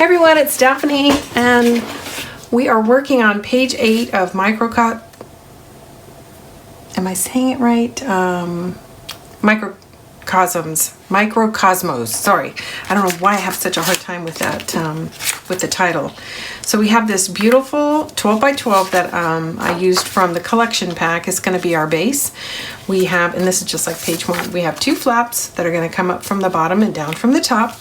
Hey everyone, it's Daphne, and we are working on page 8 of Microcosmos. Am I saying it right? Microcosmos. Sorry, I don't know why I have such a hard time with that, with the title. So we have this beautiful 12 by 12 that I used from the collection pack. It's going to be our base. We have, and this is just like page 1. We have 2 flaps that are going to come up from the bottom and down from the top.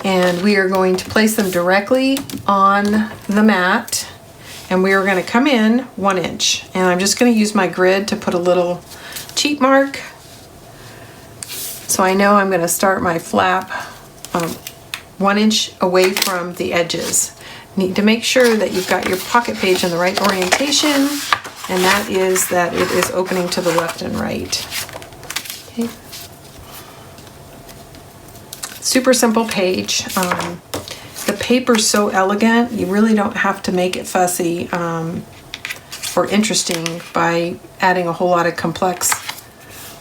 And we are going to place them directly on the mat, and we are going to come in 1 inch. And I'm just going to use my grid to put a little cheat mark. So I know I'm going to start my flap 1 inch away from the edges. Need to make sure that you've got your pocket page in the right orientation, and that is that it is opening to the left and right. Okay. Super simple page. The paper's so elegant, you really don't have to make it fussy or interesting by adding a whole lot of complex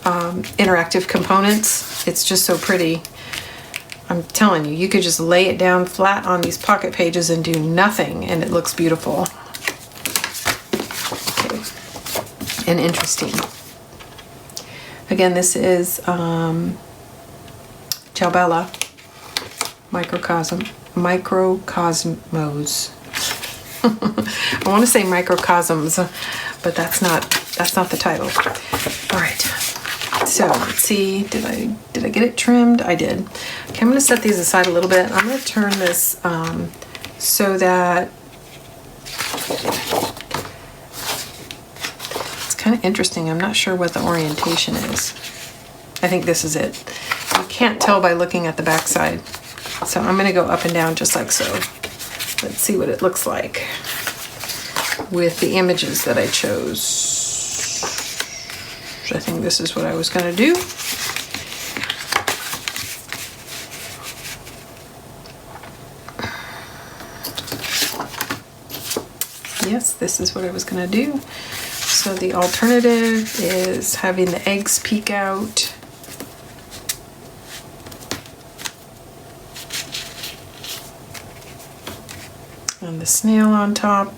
interactive components. It's just so pretty. I'm telling you, you could just lay it down flat on these pocket pages and do nothing, and it looks beautiful. Okay. And interesting. Again, this is Ciao Bella, Microcosmos. I want to say microcosms, but that's not the title. All right. So let's see. Did I get it trimmed? I did. Okay, I'm going to set these aside a little bit. I'm going to turn this so that it's kind of interesting. I'm not sure what the orientation is. I think this is it. You can't tell by looking at the back side. So I'm going to go up and down just like so. Let's see what it looks like with the images that I chose. I think this is what I was going to do. Yes, this is what I was going to do. So the alternative is having the eggs peek out. And the snail on top.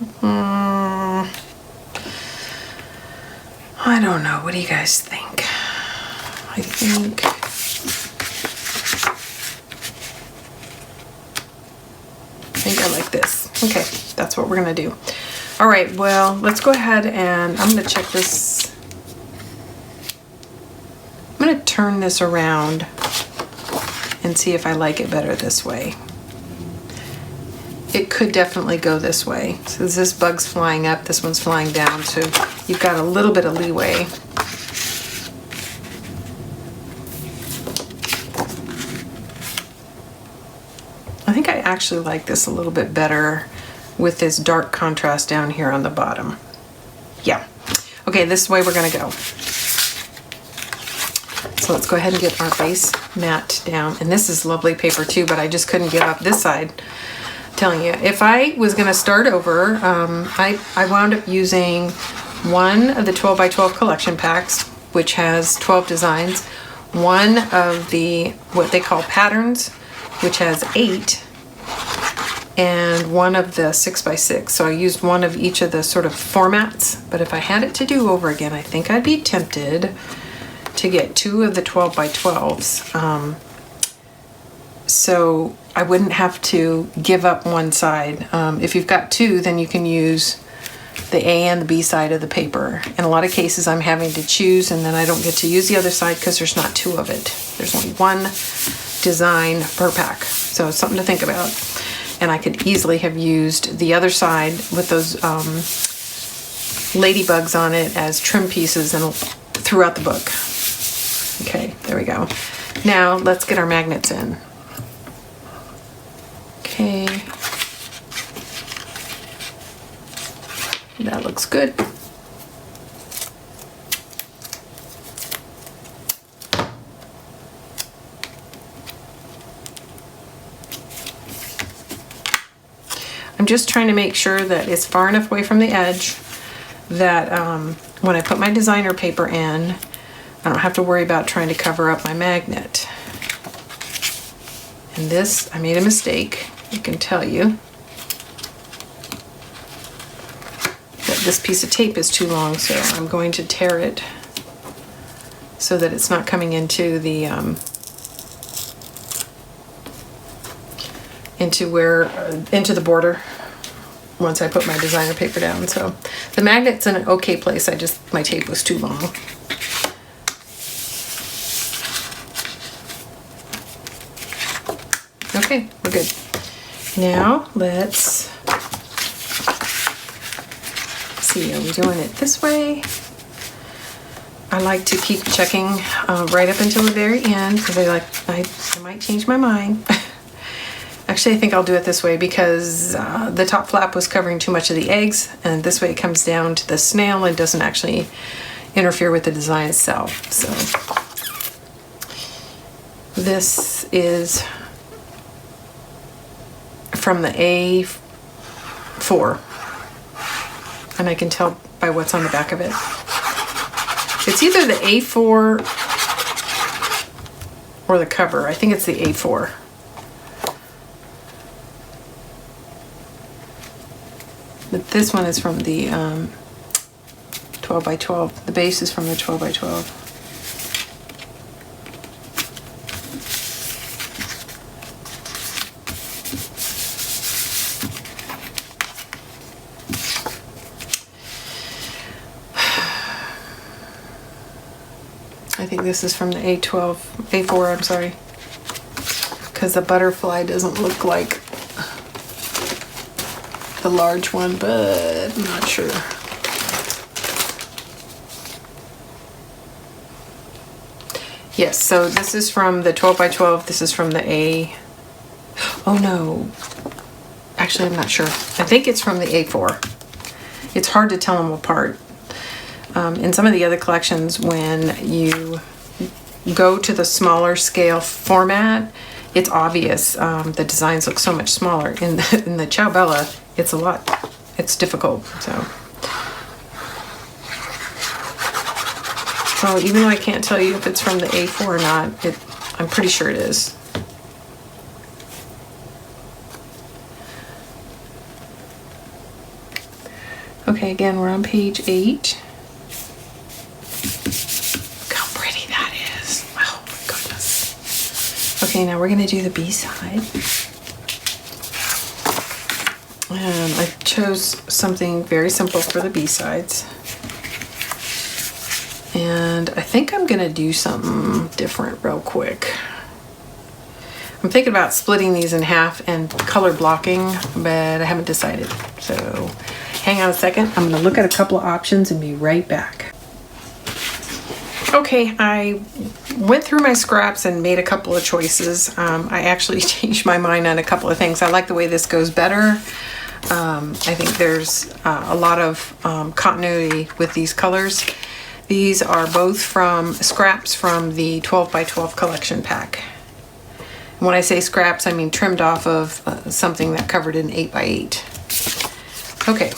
I don't know. What do you guys think? I think I like this. Okay, that's what we're gonna do. All right, well, let's go ahead and I'm gonna check this. I'm gonna turn this around and see if I like it better this way. It could definitely go this way. So this bug's flying up, this one's flying down, so you've got a little bit of leeway. I think I actually like this a little bit better with this dark contrast down here on the bottom. Yeah. Okay, this is the way we're gonna go. So let's go ahead and get our base mat down. And this is lovely paper too, but I just couldn't give up this side. Telling you, if I was going to start over, I wound up using one of the 12 by 12 collection packs, which has 12 designs, one of the what they call patterns, which has 8, and one of the 6 by 6. So I used one of each of the sort of formats, but if I had it to do over again, I think I'd be tempted to get 2 of the 12 by 12s. So I wouldn't have to give up one side. If you've got 2, then you can use the A and the B side of the paper. In a lot of cases, I'm having to choose, and then I don't get to use the other side because there's not 2 of it. There's only 1 design per pack. So it's something to think about. And I could easily have used the other side with those ladybugs on it as trim pieces and throughout the book. Okay, there we go. Now let's get our magnets in. Okay, that looks good. I'm just trying to make sure that it's far enough away from the edge that when I put my designer paper in, I don't have to worry about trying to cover up my magnet. And this, I made a mistake, I can tell you. That this piece of tape is too long, so I'm going to tear it so that it's not coming into the into the border once I put my designer paper down. So the magnet's in an okay place, my tape was too long. Okay, we're good. Now let's see, are we doing it this way? I like to keep checking right up until the very end because I might change my mind. Actually, I think I'll do it this way because the top flap was covering too much of the eggs, and this way it comes down to the snail and doesn't actually interfere with the design itself. So this is from the A4, and I can tell by what's on the back of it. It's either the A4 or the cover. I think it's the A4. But this one is from the 12 by 12. The base is from the 12 by 12. I think this is from the A4, I'm sorry. Because the butterfly doesn't look like the large one, but I'm not sure. Yes, so this is from the 12 by 12. This is from the A. Oh no. Actually, I'm not sure. I think it's from the A4. It's hard to tell them apart. In some of the other collections, when you go to the smaller scale format, it's obvious. The designs look so much smaller. In the Ciao Bella, it's difficult. So even though I can't tell you if it's from the A4 or not, I'm pretty sure it is. Okay, again, we're on page 8. Okay, now we're going to do the B side. And I chose something very simple for the B sides. And I think I'm going to do something different real quick. I'm thinking about splitting these in half and color blocking, but I haven't decided. So hang on a second. I'm going to look at a couple of options and be right back. Okay, I went through my scraps and made a couple of choices. I actually changed my mind on a couple of things. I like the way this goes better. I think there's a lot of continuity with these colors. These are both from scraps from the 12 by 12 collection pack. And when I say scraps, I mean trimmed off of something that covered an 8 by 8. Okay.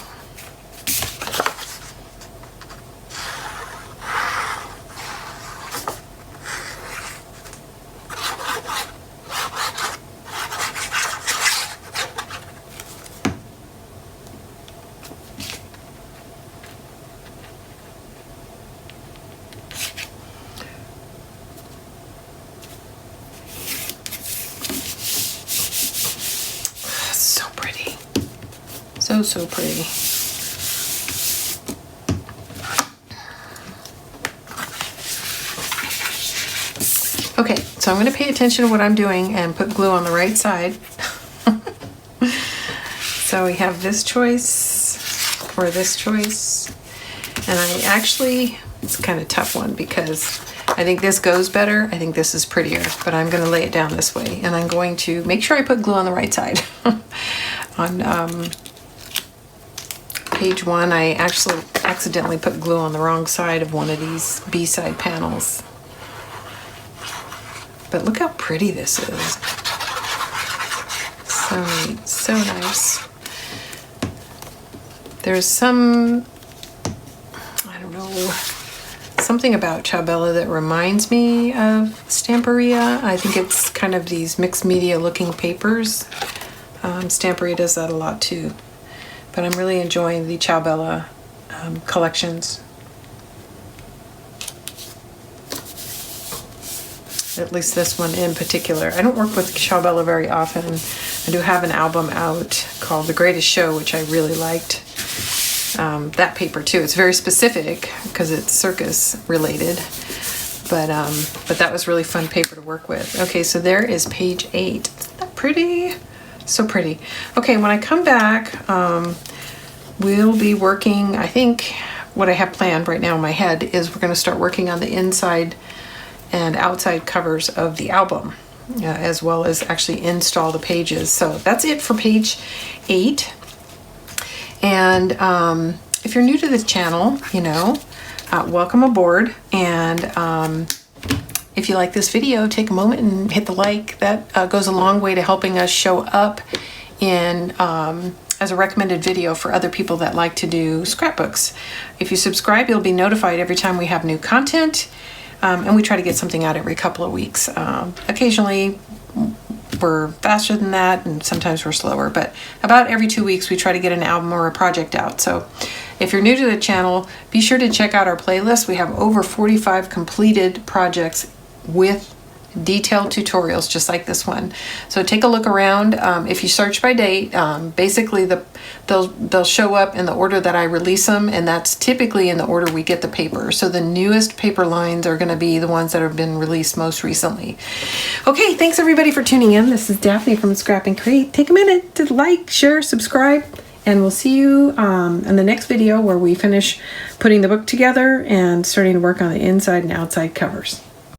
So pretty. Okay, so I'm going to pay attention to what I'm doing and put glue on the right side. So we have this choice or this choice. And it's kind of a tough one because I think this goes better. I think this is prettier, but I'm going to lay it down this way. And I'm going to make sure I put glue on the right side. On page 1, I actually accidentally put glue on the wrong side of one of these B-side panels. But look how pretty this is. So neat, so nice. There's some something about Ciao that reminds me of Stamperia. I think it's kind of these mixed media looking papers. Stamperia does that a lot too. But I'm really enjoying the Ciao collections. At least this one in particular. I don't work with Ciao very often. I do have an album out called The Greatest Show, which I really liked. That paper too. It's very specific because it's circus related, but that was really fun paper to work with. Okay, so there is page 8. Isn't that pretty? So pretty. Okay, when I come back, we'll be working, I think what I have planned right now in my head is we're going to start working on the inside and outside covers of the album, as well as actually install the pages. So that's it for page 8. And if you're new to this channel, you know, welcome aboard. And if you like this video, take a moment and hit the like. That goes a long way to helping us show up in as a recommended video for other people that like to do scrapbooks. If you subscribe, you'll be notified every time we have new content. And we try to get something out every couple of weeks. Occasionally, we're faster than that, and sometimes we're slower, but about every 2 weeks we try to get an album or a project out. So if you're new to the channel, be sure to check out our playlist. We have over 45 completed projects with detailed tutorials just like this one. So take a look around. If you search by date, basically they'll show up in the order that I release them, and that's typically in the order we get the paper. So the newest paper lines are going to be the ones that have been released most recently. Okay, thanks everybody for tuning in. This is Daphne from Scrap and Create. Take a minute to like, share, subscribe, and we'll see you in the next video where we finish putting the book together and starting to work on the inside and outside covers.